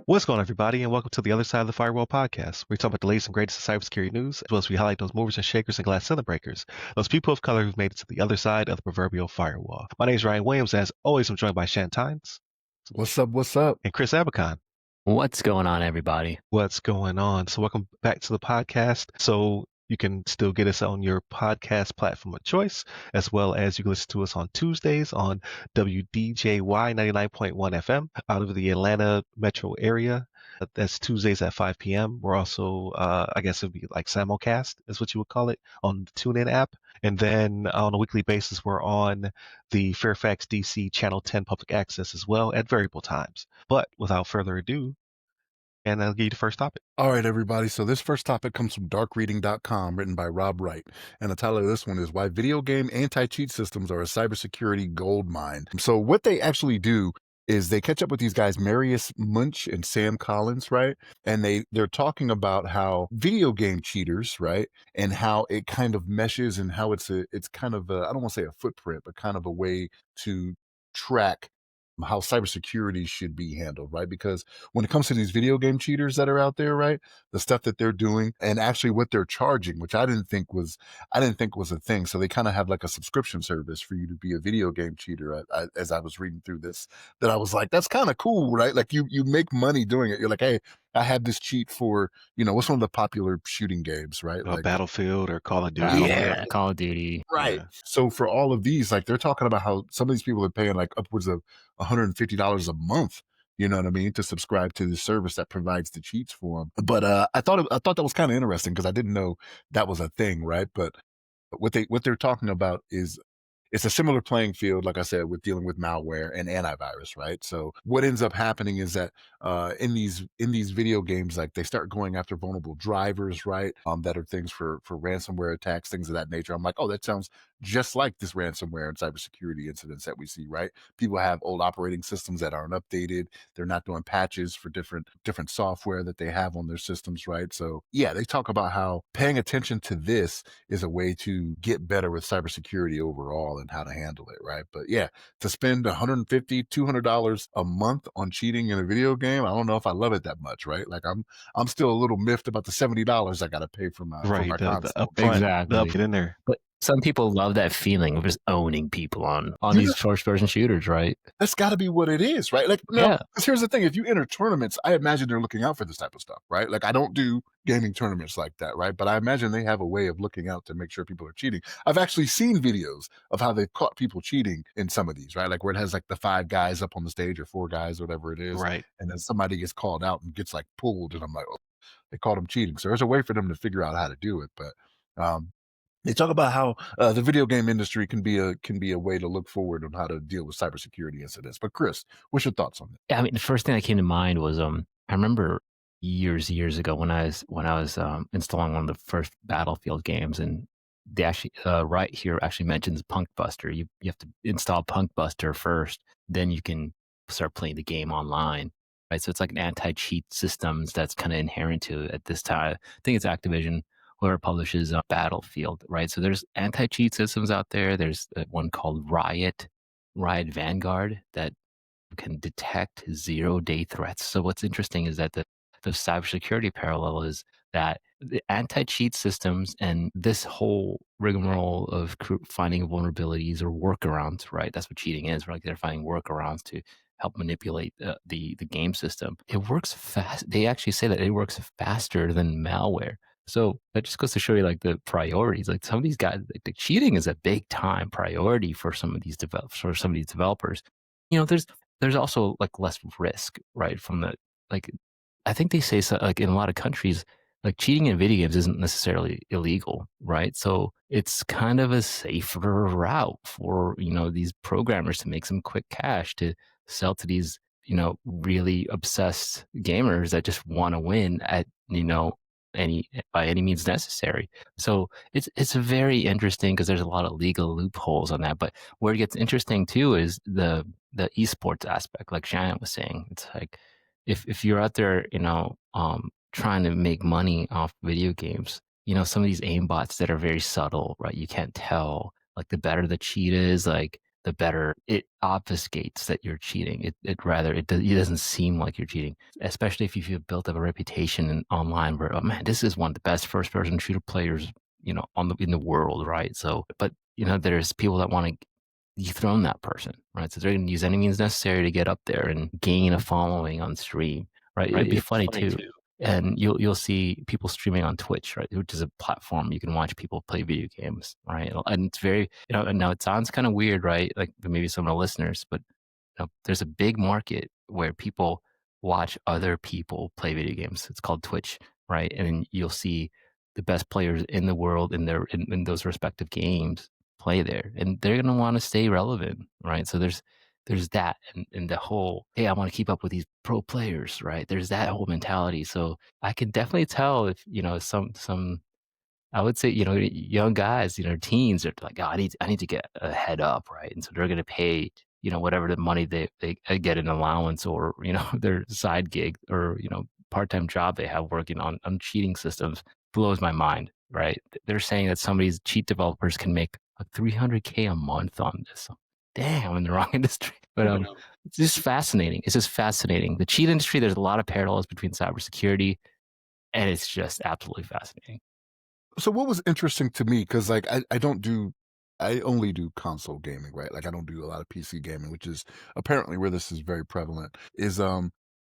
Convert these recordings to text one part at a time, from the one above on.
What's going on, everybody, and welcome to the Other Side of the Firewall podcast. We talk about the latest and greatest of cybersecurity news, as well as we highlight those movers and shakers and glass ceiling breakers, those people of color who've made it to the other side of the proverbial firewall. My name is Ryan Williams, and as always, I'm joined by Shan Tynes. What's up? What's up? And Chris Abercon. What's going on, everybody? What's going on? So welcome back to the podcast. So you can still get us on your podcast platform of choice, as well as you can listen to us on Tuesdays on WDJY 99.1 FM out of the Atlanta metro area. That's Tuesdays at 5 p.m. We're also, I guess it'd be like simulcast is what you would call it on the TuneIn app. And then on a weekly basis, we're on the Fairfax DC Channel 10 public access as well at variable times. But without further ado, and I'll give you the first topic. All right, everybody. So this first topic comes from darkreading.com, written by Rob Wright. And the title of this one is Why Video Game Anti-Cheat Systems Are a Cybersecurity Goldmine. So what they actually do is they catch up with these guys, Marius Munch and Sam Collins, right? And they're talking about how video game cheaters, right? And how it kind of meshes and how it's kind of I don't want to say a footprint, but kind of a way to track how cybersecurity should be handled, right? Because when it comes to these video game cheaters that are out there, right, the stuff that they're doing and actually what they're charging, which I didn't think was a thing. So they kind of have like a subscription service for you to be a video game cheater. As I was reading through this, that I was like, that's kind of cool, right? Like you make money doing it. You're like, hey, I had this cheat for, what's one of the popular shooting games, right? Like Battlefield or Call of Duty. Yeah, Call of Duty. Right. Yeah. So for all of these, like they're talking about how some of these people are paying like upwards of $150 a month, you know what I mean, to subscribe to the service that provides the cheats for them. But I thought that was kind of interesting because I didn't know that was a thing, right? But what they're talking about is it's a similar playing field, like I said, with dealing with malware and antivirus, right? So what ends up happening is that in these video games, like they start going after vulnerable drivers, right? That are things for ransomware attacks, things of that nature. I'm like, oh, that sounds just like this ransomware and cybersecurity incidents that we see, right? People have old operating systems that aren't updated. They're not doing patches for different software that they have on their systems, right? So yeah, they talk about how paying attention to this is a way to get better with cybersecurity overall and how to handle it, right? But yeah, to spend $150, $200 a month on cheating in a video game, I don't know if I love it that much, right? Like I'm still a little miffed about the $70 I got to pay for my console. The upfront, exactly. Get in there. But some people love that feeling of just owning people on these first-person shooters, right? That's got to be what it is, right? Like, no, because here's the thing. If you enter tournaments, I imagine they're looking out for this type of stuff, right? Like, I don't do gaming tournaments like that, right? But I imagine they have a way of looking out to make sure people are cheating. I've actually seen videos of how they've caught people cheating in some of these, right? Like where it has like the 5 guys up on the stage or 4 guys, whatever it is. Right. And then somebody gets called out and gets like pulled. And I'm like, oh, they caught them cheating. So there's a way for them to figure out how to do it. But, they talk about how the video game industry can be a way to look forward on how to deal with cybersecurity incidents. But Chris, what's your thoughts on that? Yeah, I mean, the first thing that came to mind was I remember years ago when I was installing one of the first Battlefield games, and they actually right here actually mentions Punk Buster. You have to install Punk Buster first, then you can start playing the game online. Right, so it's like an anti-cheat systems that's kind of inherent to it at this time. I think it's Activision, whoever publishes Battlefield, right? So there's anti-cheat systems out there. There's one called Riot Vanguard, that can detect 0-day threats. So what's interesting is that the cybersecurity parallel is that the anti-cheat systems and this whole rigmarole of finding vulnerabilities or workarounds, right? That's what cheating is, right? They're finding workarounds to help manipulate the game system. It works fast. They actually say that it works faster than malware. So that just goes to show you like the priorities. Like some of these guys, like, the cheating is a big time priority for some of these developers. There's also like less risk, right? From the I think they say so, like in a lot of countries, like cheating in video games isn't necessarily illegal, right? So it's kind of a safer route for these programmers to make some quick cash to sell to these really obsessed gamers that just want to win at by any means necessary. So it's very interesting because there's a lot of legal loopholes on that. But where it gets interesting too is the esports aspect, like Shannon was saying. It's like if you're out there, trying to make money off video games, some of these aim bots that are very subtle, right? You can't tell Like the better the cheat is, like the better it obfuscates that you're cheating. It doesn't seem like you're cheating, especially if you've built up a reputation online where, oh man, this is one of the best first person shooter players, in the world, right? So, but there's people that want to dethrone that person, right? So they're going to use any means necessary to get up there and gain a following on stream, right? It'd be funny too. And you'll see people streaming on Twitch, right, which is a platform you can watch people play video games, right? And it's very, and now it sounds kind of weird, right? Like maybe some of the listeners, but there's a big market where people watch other people play video games. It's called Twitch, right? And you'll see the best players in the world in those respective games play there, and they're gonna want to stay relevant, right? So there's that, and the whole, hey, I want to keep up with these pro players, right? There's that whole mentality. So I can definitely tell if some I would say, young guys, teens are like, oh, I need to get a head up, right? And so they're going to pay, whatever the money they get an allowance or, their side gig or, part-time job they have working on cheating systems blows my mind, right? They're saying that some of these cheat developers can make like 300K a month on this. Damn, I'm in the wrong industry. But it's just fascinating. It's just fascinating. The cheat industry, there's a lot of parallels between cybersecurity, and it's just absolutely fascinating. So what was interesting to me, because like I only do console gaming, right? Like I don't do a lot of PC gaming, which is apparently where this is very prevalent. Is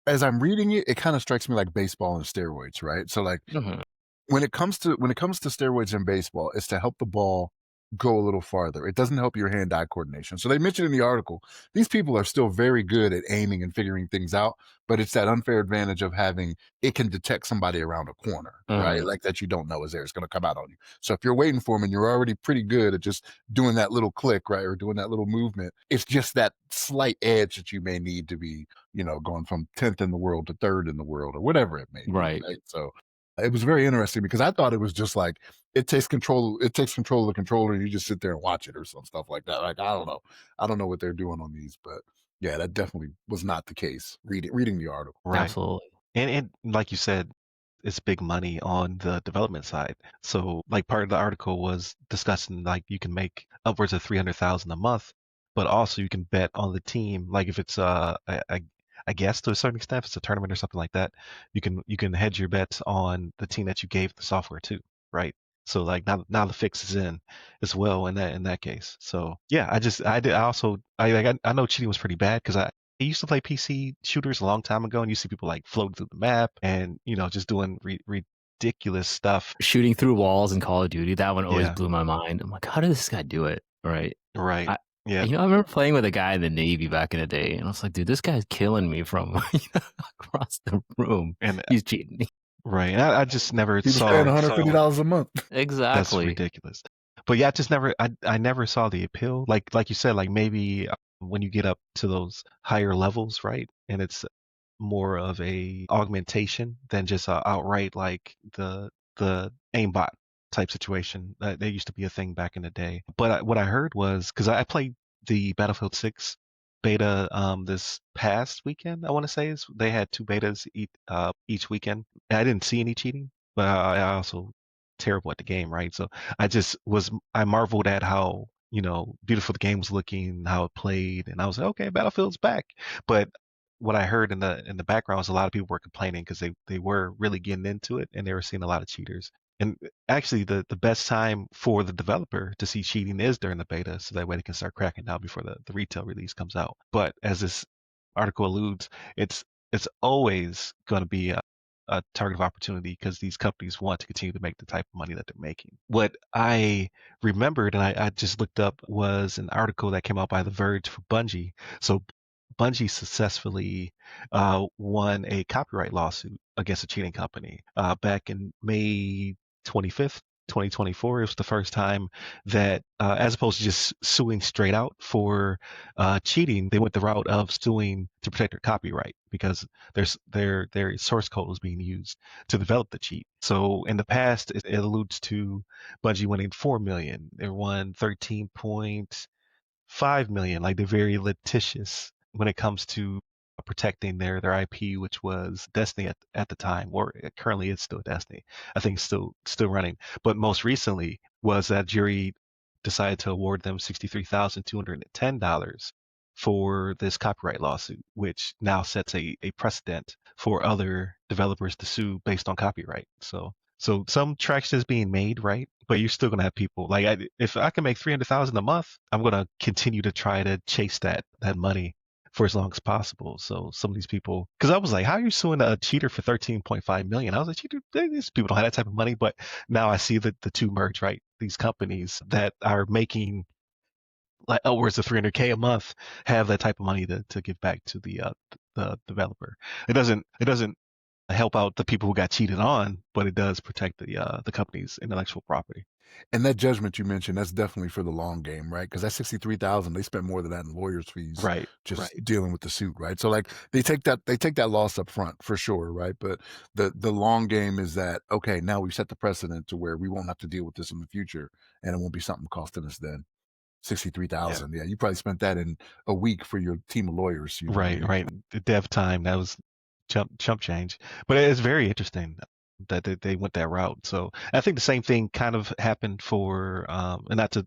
as I'm reading it, it kind of strikes me like baseball and steroids, right? So like Mhm. when it comes to steroids in baseball, it's to help the ball go a little farther. It doesn't help your hand-eye coordination. So they mentioned in the article, these people are still very good at aiming and figuring things out, but it's that unfair advantage of having it can detect somebody around a corner, right? Mhm. Like that you don't know is there. It's going to come out on you. So if you're waiting for them and you're already pretty good at just doing that little click, right, or doing that little movement, it's just that slight edge that you may need to be, going from 10th in the world to third in the world or whatever it may be, Right. right? So it was very interesting because I thought it was just like it takes control of the controller and you just sit there and watch it or some stuff like that. Like I don't know what they're doing on these, but yeah, that definitely was not the case. Reading the article. Right. Absolutely. And like you said, it's big money on the development side. So like part of the article was discussing like you can make upwards of 300,000 a month, but also you can bet on the team. Like if it's I guess to a certain extent, if it's a tournament or something like that, you can hedge your bets on the team that you gave the software to, right? So like now the fix is in as well in that case. So yeah, I know cheating was pretty bad because I used to play PC shooters a long time ago, and you see people like floating through the map and just doing ridiculous stuff. Shooting through walls in Call of Duty, that one always Yeah, blew my mind. I'm like, how did this guy do it? Right. right. I Yeah, I remember playing with a guy in the Navy back in the day, and I was like, dude, this guy's killing me from across the room. and He's cheating. right. And I just never He was paying saw $150 a month. that's Exactly. ridiculous. But yeah, I never saw the appeal. Like you said, like maybe when you get up to those higher levels, right? And it's more of a augmentation than just a outright like the aimbot type situation. That used to be a thing back in the day. But what I heard was because I played the Battlefield 6 beta this past weekend. I want to say is they had two betas each weekend. And I didn't see any cheating, but I also terrible at the game, right? So I marveled at how beautiful the game was looking, how it played, and I was like, okay, Battlefield's back. But what I heard in the background was a lot of people were complaining because they were really getting into it and they were seeing a lot of cheaters. And actually, the best time for the developer to see cheating is during the beta, so that way they can start cracking down before the retail release comes out. But as this article alludes, it's always going to be a target of opportunity because these companies want to continue to make the type of money that they're making. What I remembered and I just looked up was an article that came out by The Verge for Bungie. So Bungie successfully won a copyright lawsuit against a cheating company back in May 25th, 2024. It was the first time that, as opposed to just suing straight out for cheating, they went the route of suing to protect their copyright because their source code was being used to develop the cheat. So in the past, it alludes to Bungie winning 4 million. They won 13.5 million. Like they're very litigious when it comes to protecting their IP, which was Destiny at the time, or currently it's still Destiny. I think it's still running. But most recently was that jury decided to award them $63,210 for this copyright lawsuit, which now sets a precedent for other developers to sue based on copyright. So some traction is being made, right? But you're still gonna have people like if I can make 300,000 a month, I'm gonna continue to try to chase that money for as long as possible. So some of these people, because I was like, how are you suing a cheater for 13.5 million? I was like, cheater, these people don't have that type of money. But now I see that the two merge, right? These companies that are making like upwards of 300K a month have that type of money to give back to the developer. It doesn't help out the people who got cheated on, but it does protect the company's intellectual property. And that judgment you mentioned, that's definitely for the long game, right? Because that 63,000, they spent more than that in lawyers' fees Right, just right. dealing with the suit, right? So like they take that loss up front for sure, right? But the long game is that okay, now we've set the precedent to where we won't have to deal with this in the future, and it won't be something costing us then. Yeah. 63,000. Yeah, you probably spent that in a week for your team of lawyers, you know what I Right, mean? right. The dev time, that was chump change. But it's very interesting that they went that route. So I think the same thing kind of happened for and not to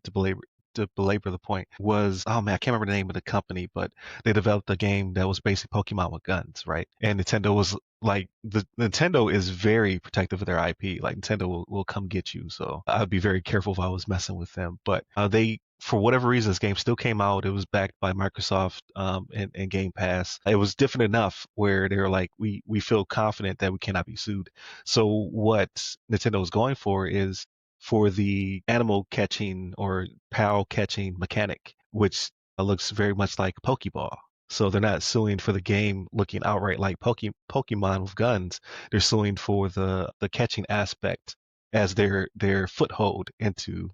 belabor the point, was, oh man, I can't remember the name of the company, but they developed a game that was basically Pokemon with guns, right? And Nintendo was like, the Nintendo is very protective of their IP. Like Nintendo will come get you. So I'd be very careful if I was messing with them. But they, for whatever reason, this game still came out. It was backed by Microsoft and Game Pass. It was different enough where they were like, we feel confident that we cannot be sued. So what Nintendo was going for is for the animal catching or PAL catching mechanic, which looks very much like Pokeball. So they're not suing for the game looking outright like Pokemon with guns. They're suing for the catching aspect as their foothold into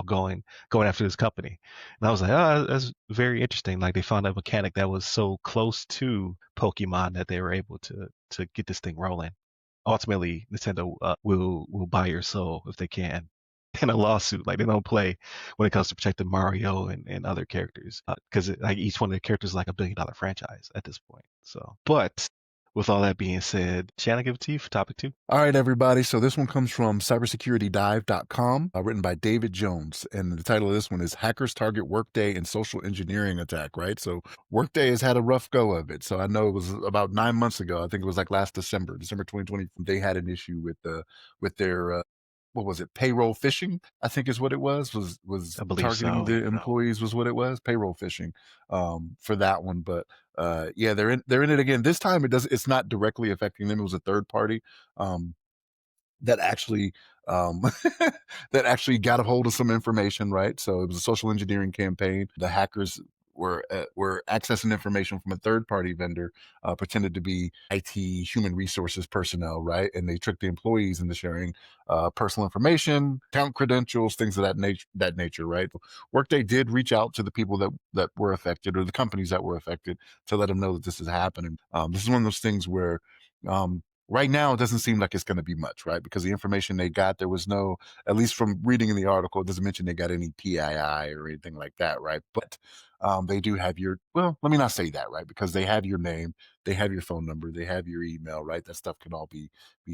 going after this company. And I was like, oh, that's very interesting. Like they found a mechanic that was so close to Pokemon that they were able to get this thing rolling. Ultimately, Nintendo will buy your soul if they can in a lawsuit. Like they don't play when it comes to protecting Mario and other characters, because like each one of the characters is like $1 billion franchise at this point. So, but with all that being said, Shannon, I give it to you for topic 2. All right, everybody. So this one comes from cybersecuritydive.com, written by David Jones. And the title of this one is Hackers Target Workday and Social Engineering Attack, right? So Workday has had a rough go of it. So I know it was about 9 months ago. I think it was like last December 2020. They had an issue with their what was it? Payroll phishing, I think is what it was I believe targeting so. the employees was what it was. Payroll phishing for that one. But yeah, they're in it again. This time it's not directly affecting them. It was a third party. Um, that actually um, that actually got a hold of some information, right? So it was a social engineering campaign. The hackers were accessing information from a third party vendor, pretended to be IT human resources personnel, right? And they tricked the employees into sharing personal information, account credentials, things of that nature, right? Workday did reach out to the people that were affected or the companies that were affected to let them know that this is happening. This is one of those things where um, right now it doesn't seem like it's going to be much, right? Because the information they got, there was no, at least from reading in the article, it doesn't mention they got any PII or anything like that, right? But they do have well, let me not say that, right? Because they have your name, they have your phone number, they have your email, right? That stuff can all be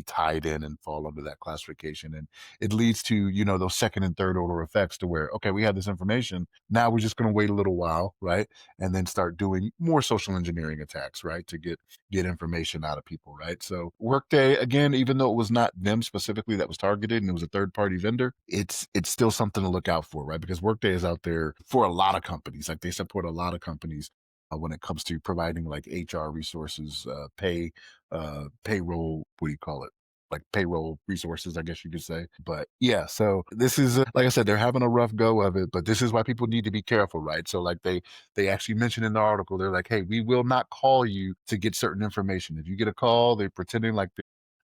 tied in and fall under that classification. And it leads to, those second and third order effects to where, okay, we have this information. Now we're just going to wait a little while, right? And then start doing more social engineering attacks, right? To get information out of people, right? So Workday, again, even though it was not them specifically that was targeted and it was a third party vendor, it's still something to look out for, right? Because Workday is out there for a lot of companies. Like they support a lot of companies when it comes to providing like HR resources, payroll, what do you call it? Like payroll resources, I guess you could say. But yeah, so this is like I said, they're having a rough go of it, but this is why people need to be careful, right? So like they actually mentioned in the article, they're like, hey, we will not call you to get certain information. If you get a call, they're pretending like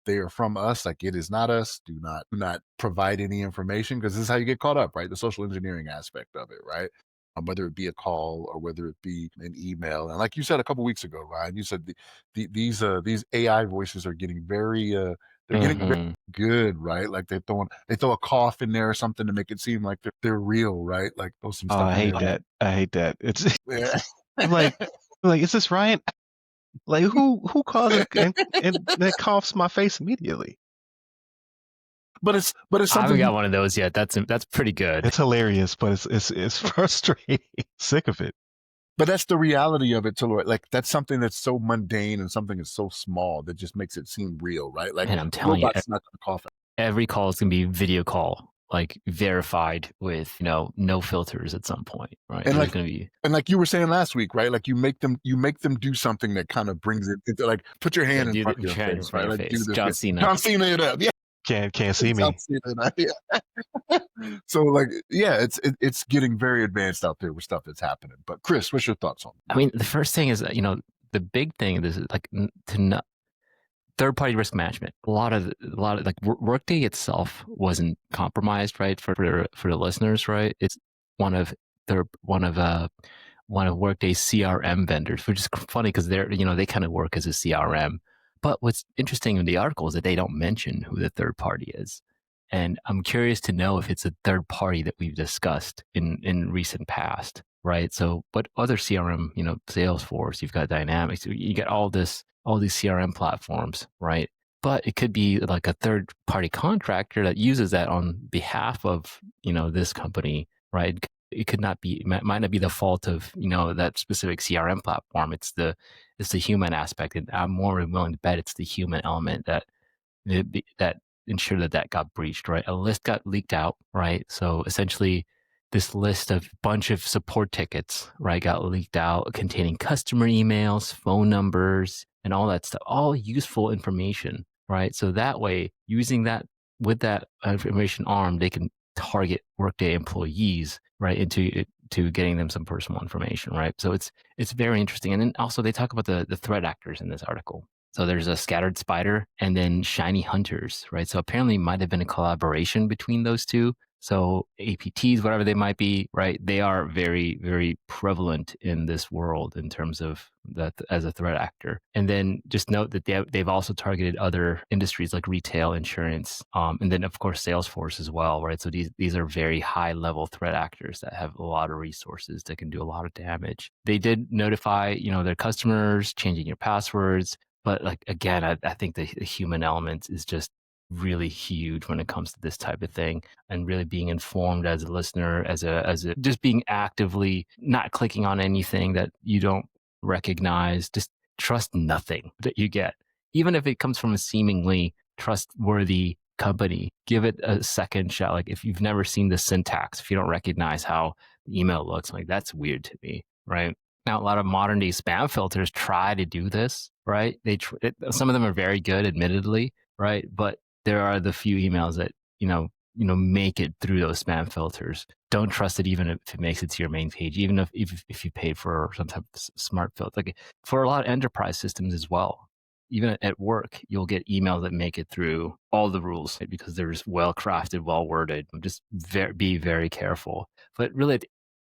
they are from us, like it is not us. Do not provide any information, because this is how you get caught up, right? The social engineering aspect of it, right? Whether it be a call or whether it be an email. And like you said a couple weeks ago, Ryan, you said these AI voices are getting they're getting very Hmm. good, right? Like they throw a cough in there or something to make it seem like they're real, right? Like throw some Oh, stuff I in hate there. that. I hate that. It's Yeah. I'm like, is this Ryan? Like who calls and that coughs my face immediately? but it's I haven't something got one of those yet. That's pretty good. It's hilarious, but it's frustrating. Sick of it. but that's the reality of it, Taloy. Like that's something that's so mundane and something that's so small that just makes it seem real, right? Like And I'm a telling you, robot's not going to cough. every call is gonna be video call, like verified with no filters at some point, right? And There's like gonna be and like you were saying last week, right? Like you make them do something that kind of brings it into like put your hand in front of your trying face, from right? your Like do face. this. John Yeah. Cena. John Cena it up. Yeah. Can't see John me. Cena it up. Yeah. So like yeah, it's getting very advanced out there with stuff that's happening. But Chris, what's your thoughts on it? I mean, the first thing is the big thing. This is like third-party risk management. A lot of like Workday itself wasn't compromised, right? For the listeners, right? It's one of Workday's CRM vendors, which is funny because they kind of work as a CRM. But what's interesting in the article is that they don't mention who the third party is. And I'm curious to know if it's a third party that we've discussed in recent past, right? So, but other CRM, Salesforce, you've got Dynamics, you got all these CRM platforms, right? But it could be like a third party contractor that uses that on behalf of, this company, right? It could not be, might not be the fault of, that specific CRM platform. It's the human aspect. And I'm more willing to bet it's the human element that ensure that got breached, right? A list got leaked out, right? So essentially, this list of bunch of support tickets, right, got leaked out containing customer emails, phone numbers, and all that stuff, all useful information, right? So that way, using that with that information armed, they can target Workday employees, right, into getting them some personal information, right? So it's very interesting. And then also they talk about the threat actors in this article. So there's a scattered spider and then shiny hunters, right? So apparently it might have been a collaboration between those two. So APTs, whatever they might be, right? They are very, very prevalent in this world in terms of that as a threat actor. And then just note that they've also targeted other industries like retail, insurance, and then of course Salesforce as well, right? So these are very high level threat actors that have a lot of resources that can do a lot of damage. They did notify, their customers, changing your passwords. But like again, I think the human element is just really huge when it comes to this type of thing, and really being informed as a listener, as a just being actively not clicking on anything that you don't recognize. Just trust nothing that you get, even if it comes from a seemingly trustworthy company. Give it a second shot. Like if you've never seen the syntax, if you don't recognize how the email looks, like that's weird to me, right? Now, a lot of modern day spam filters try to do this, right? Some of them are very good, admittedly, right? But there are the few emails that make it through those spam filters. Don't trust it, even if it makes it to your main page, even if you paid for some type of smart filter. Like for a lot of enterprise systems as well, even at work, you'll get emails that make it through all the rules, right? Because they're just well crafted, well worded. Just be very careful. But really,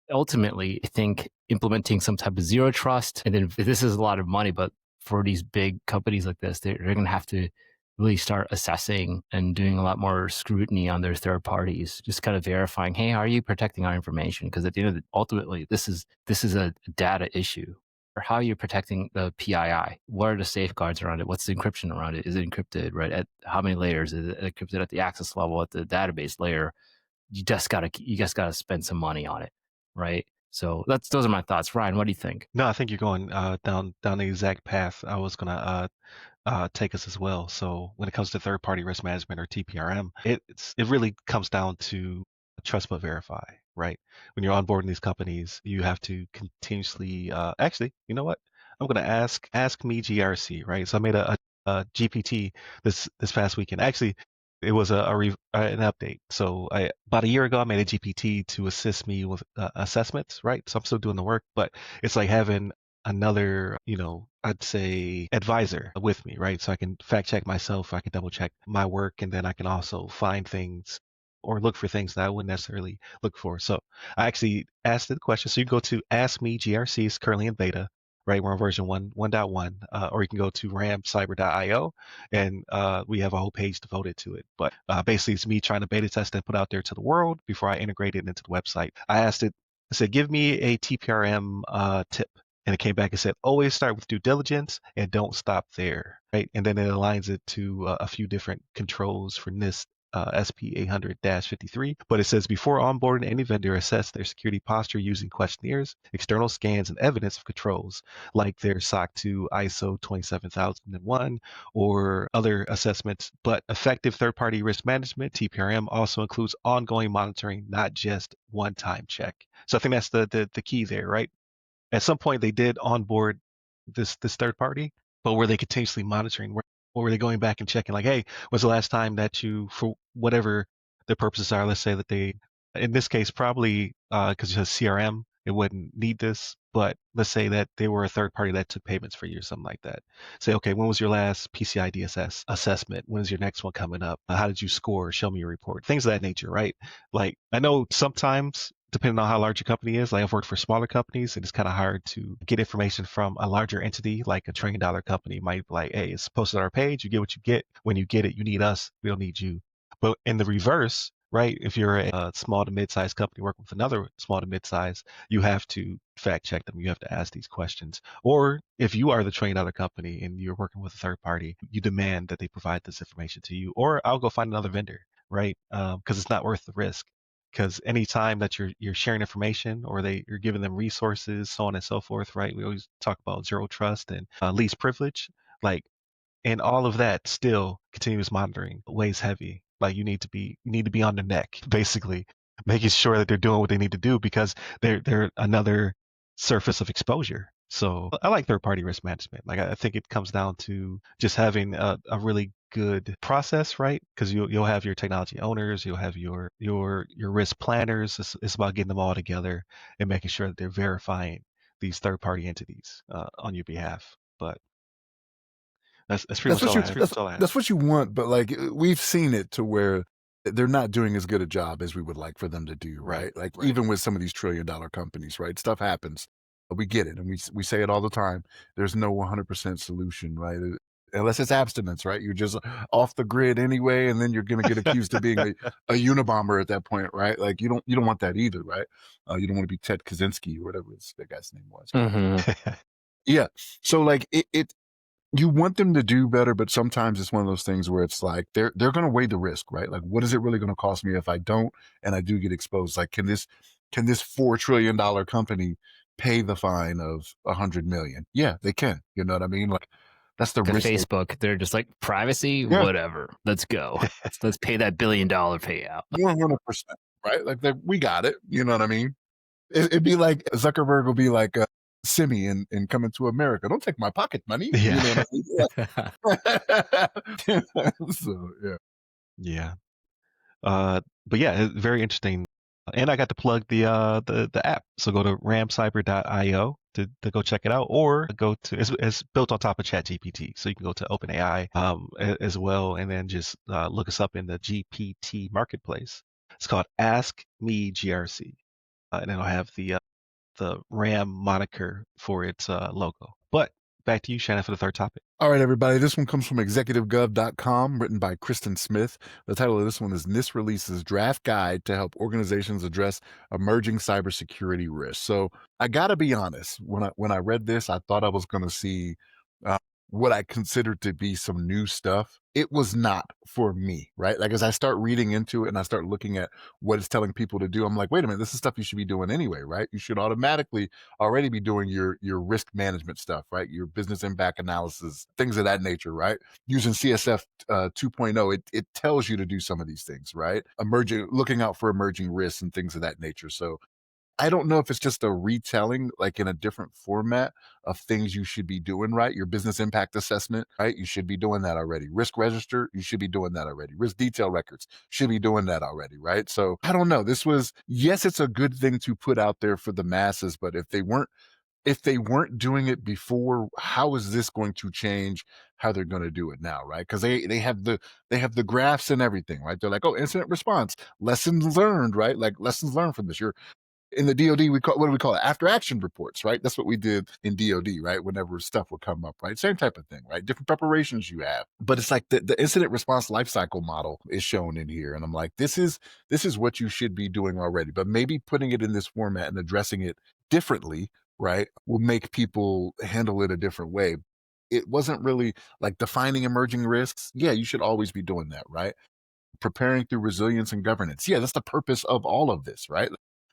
ultimately, I think implementing some type of zero trust, and then this is a lot of money, but for these big companies like this, they're going to have to really start assessing and doing a lot more scrutiny on their third parties, just kind of verifying, hey, how are you protecting our information? Because at the end of ultimately, this is a data issue. Or how are you protecting the PII? What are the safeguards around it? What's the encryption around it? Is it encrypted, right? At how many layers? Is it encrypted at the access level, at the database layer? You just gotta spend some money on it, right? So those are my thoughts. Ryan, what do you think? No, I think you're going down the exact path I was gonna take us as well. So when it comes to third-party risk management or TPRM, it really comes down to trust but verify, right? When you're onboarding these companies, you have to continuously. Actually, you know what? I'm gonna ask me GRC, right? So I made a GPT this past weekend. Actually, it was an update. So about a year ago, I made a GPT to assist me with assessments, right? So I'm still doing the work, but it's like having another, I'd say advisor with me, right? So I can fact check myself, I can double check my work, and then I can also find things or look for things that I wouldn't necessarily look for. So I actually asked it the question. So you can go to Ask Me GRC, it's currently in beta, right? We're on version 1.1, or you can go to ramcyber.io, and we have a whole page devoted to it. But basically, it's me trying to beta test and put out there to the world before I integrate it into the website. I asked it, I said, give me a TPRM tip. And it came back and said, always start with due diligence and don't stop there, right? And then it aligns it to a few different controls for NIST SP 800-53. But it says before onboarding any vendor, assess their security posture using questionnaires, external scans, and evidence of controls like their SOC 2, ISO 27001, or other assessments. But effective third-party risk management, TPRM, also includes ongoing monitoring, not just one-time check. So I think that's the key there, right? At some point they did onboard this third party, but were they continuously monitoring? Or were they going back and checking like, hey, when's the last time that you, for whatever the purposes are, let's say that they, in this case, probably because it has CRM, it wouldn't need this, but let's say that they were a third party that took payments for you or something like that. Say, okay, when was your last PCI DSS assessment? When is your next one coming up? How did you score? Show me your report. Things of that nature, right? Like, I know sometimes depending on how large your company is, like I've worked for smaller companies, and it's kind of hard to get information from a larger entity, like a $1 trillion company might be like, hey, it's posted on our page. You get what you get. When you get it, you need us. We don't need you. But in the reverse, right, if you're a small to mid-sized company working with another small to mid-size, you have to fact check them. You have to ask these questions. Or if you are the $1 trillion company and you're working with a third party, you demand that they provide this information to you, or I'll go find another vendor, right? Because it's not worth the risk, because anytime that you're sharing information or you're giving them resources, so on and so forth, right? We always talk about zero trust and least privilege, like, and all of that still continuous monitoring weighs heavy. Like you need to be on the neck, basically, making sure that they're doing what they need to do because they're another surface of exposure. So I like third party risk management. Like I think it comes down to just having a really good process, right? Because you'll have your technology owners, you'll have your risk planners. It's about getting them all together and making sure that they're verifying these third party entities on your behalf. But that's pretty That's much what all I you have. that's what you want, but like we've seen it to where they're not doing as good a job as we would like for them to do, Right. right? Like even with some of these trillion-dollar companies, right? Stuff happens. We get it, and we say it all the time. There's no 100% solution, right? Unless it's abstinence, right? You're just off the grid anyway, and then you're going to get accused of being a Unabomber at that point, right? Like you don't want that either, right? You don't want to be Ted Kaczynski or whatever that guy's name was. Mhm. Yeah. So like it you want them to do better, but sometimes it's one of those things where it's like they're going to weigh the risk, right? Like, what is it really going to cost me if I don't and I do get exposed? Like, can this $4 trillion company pay the fine of 100 million? Yeah, they can. You know what I mean? Like, that's the Look at risk. Facebook. They're just like privacy, Yeah, whatever. Let's go. Let's pay that $1 billion payout. 100%. Right? Like, we got it. You know what I mean? It'd be like Zuckerberg will be like Simi in Coming to America. Don't take my pocket money. You know Yeah. what I mean? So yeah. Yeah. But yeah, it's very interesting. And I got to plug the app. So go to ramcyber.io to go check it out, or go to it's built on top of ChatGPT, so you can go to OpenAI as well, and then just look us up in the GPT marketplace. It's called Ask Me GRC, and it'll have the RAM moniker for its logo. But back to you, Shannon, for the third topic. All right, everybody. This one comes from executivegov.com, written by Kristen Smith. The title of this one is NIST Releases Draft Guide to Help Organizations Address Emerging Cybersecurity Risks. So I got to be honest, when I read this, I thought I was going to see uh, what I considered to be some new stuff. It was not for me, right? Like as I start reading into it and I start looking at what it's telling people to do, I'm like, wait a minute, this is stuff you should be doing anyway, right? You should automatically already be doing your risk management stuff, right? Your business impact analysis, things of that nature, right? Using CSF 2.0, it tells you to do some of these things, right? Looking out for emerging risks and things of that nature. So I don't know if it's just a retelling, like in a different format of things you should be doing, right? Your business impact assessment, right? You should be doing that already. Risk register, you should be doing that already. Risk detail records, should be doing that already, right? So I don't know. Yes, it's a good thing to put out there for the masses, but if they weren't doing it before, how is this going to change how they're going to do it now, right? Because they have the graphs and everything, right? They're like, oh, incident response, lessons learned, right? Like lessons learned from this. You're in the DoD, what do we call it? After action reports, right? That's what we did in DoD, right? Whenever stuff would come up, right? Same type of thing, right? Different preparations you have, but it's like the incident response lifecycle model is shown in here, and I'm like, this is what you should be doing already, but maybe putting it in this format and addressing it differently, right, will make people handle it a different way. It wasn't really like defining emerging risks. Yeah, you should always be doing that, right? preparing through resilience and governance. Yeah, that's the purpose of all of this, right?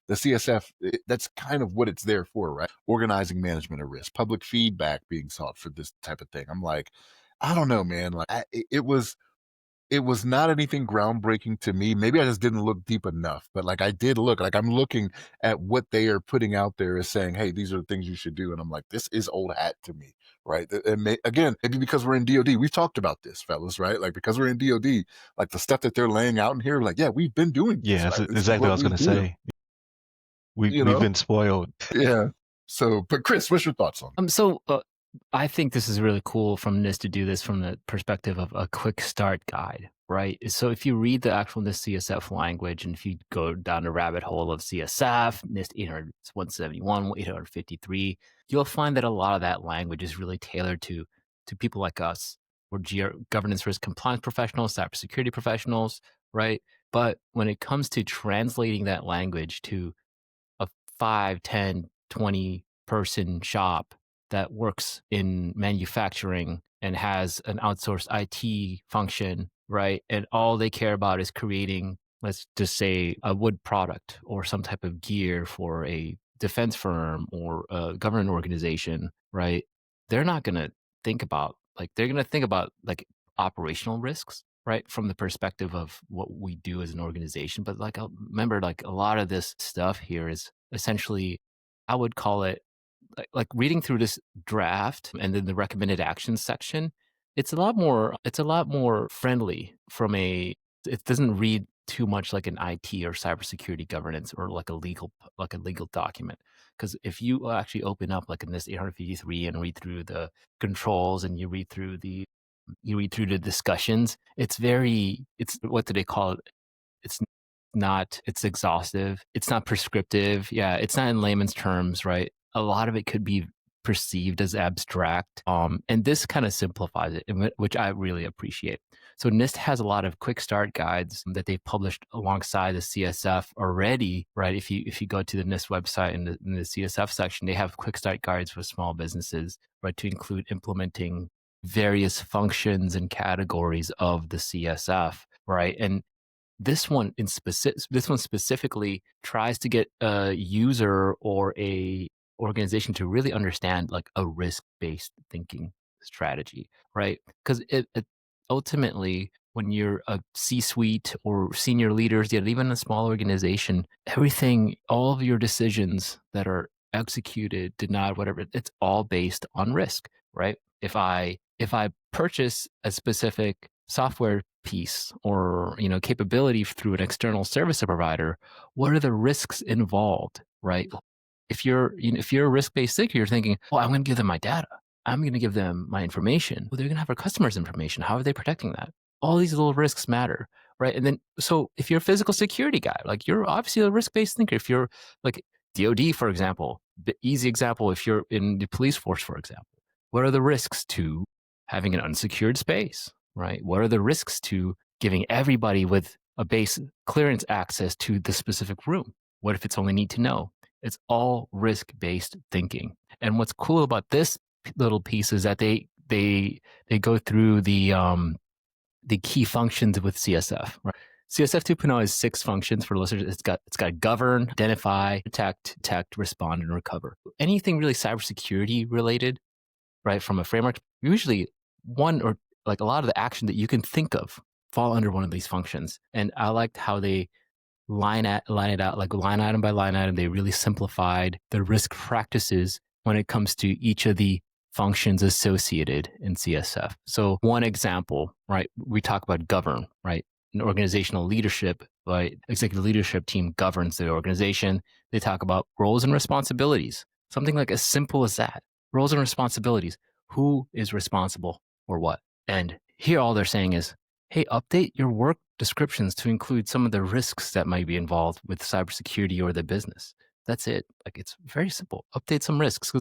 The CSF, that's kind of what it's there for, right? Organizing management of risk, public feedback being sought for this type of thing. I'm like, I don't know, man. Like, it was not anything groundbreaking to me. Maybe I just didn't look deep enough, but like I did look, like I'm looking at what they are putting out there as saying, hey, these are the things you should do. And I'm like, this is old hat to me, right? And again, maybe because we're in DOD, we've talked about this, fellas, right? Like because we're in DOD, like the stuff that they're laying out in here, like, yeah, we've been doing Yeah, this, that's right? This is exactly what I what was we going to do, say. We you we've know? been spoiled. Yeah. So, but Chris, what's your thoughts on it? So I think this is really cool from NIST to do this from the perspective of a quick start guide, right? So if you read the actual NIST CSF language, and if you go down the rabbit hole of CSF, NIST 800-171, 853, you'll find that a lot of that language is really tailored to people like us. We're governance risk compliance professionals, cybersecurity professionals, right? But when it comes to translating that language to a 5, 10, 20 person shop that works in manufacturing and has an outsourced IT function, right? And all they care about is creating, let's just say, a wood product or some type of gear for a defense firm or a government organization, right? They're not going to think about, like, they're going to think about like operational risks, right, from the perspective of what we do as an organization. But like, remember, like a lot of this stuff here is essentially, I would call it like reading through this draft and then the recommended actions section. It's a lot more friendly from a. It doesn't read too much like an IT or cybersecurity governance or like a legal document. Because if you actually open up like in this 853 and read through the controls and you read through the discussions, it's what do they call it? It's not, it's exhaustive. It's not prescriptive. Yeah. It's not in layman's terms, right? A lot of it could be perceived as abstract. And this kind of simplifies it, which I really appreciate. So NIST has a lot of quick start guides that they've published alongside the CSF already, right? If you go to the NIST website in the CSF section, they have quick start guides for small businesses, right? To include implementing various functions and categories of the CSF, right? And this one specifically tries to get a user or a organization to really understand like a risk-based thinking strategy, right? Because it ultimately, when you're a C-suite or senior leaders, yet even a small organization, all of your decisions that are executed, denied, whatever, it's all based on risk, right? If I purchase a specific software piece or capability through an external service provider, what are the risks involved, right? If you're a risk-based thinker, you're thinking, well, I'm going to give them my data, I'm going to give them my information. Well, they're going to have our customers' information. How are they protecting that? All these little risks matter, right? And then, so if you're a physical security guy, like you're obviously a risk-based thinker. If you're like DoD, for example, the easy example, if you're in the police force, for example, what are the risks to having an unsecured space, right? What are the risks to giving everybody with a base clearance access to the specific room? What if it's only need to know? It's all risk-based thinking. And what's cool about this little piece is that they go through the key functions with CSF. Right? CSF 2.0 is 6 functions for listeners. It's got govern, identify, protect, detect, respond, and recover. Anything really cybersecurity related, right? From a framework, usually one or like a lot of the action that you can think of fall under one of these functions. And I liked how they line it out, like line item by line item. They really simplified the risk practices when it comes to each of the functions associated in CSF. So one example, right? We talk about govern, right? An organizational leadership, right? Executive leadership team governs the organization. They talk about roles and responsibilities. Something like as simple as that. Roles and responsibilities. Who is responsible for what? And here all they're saying is, hey, update your work descriptions to include some of the risks that might be involved with cybersecurity or the business. That's it. Like, it's very simple. Update some risks.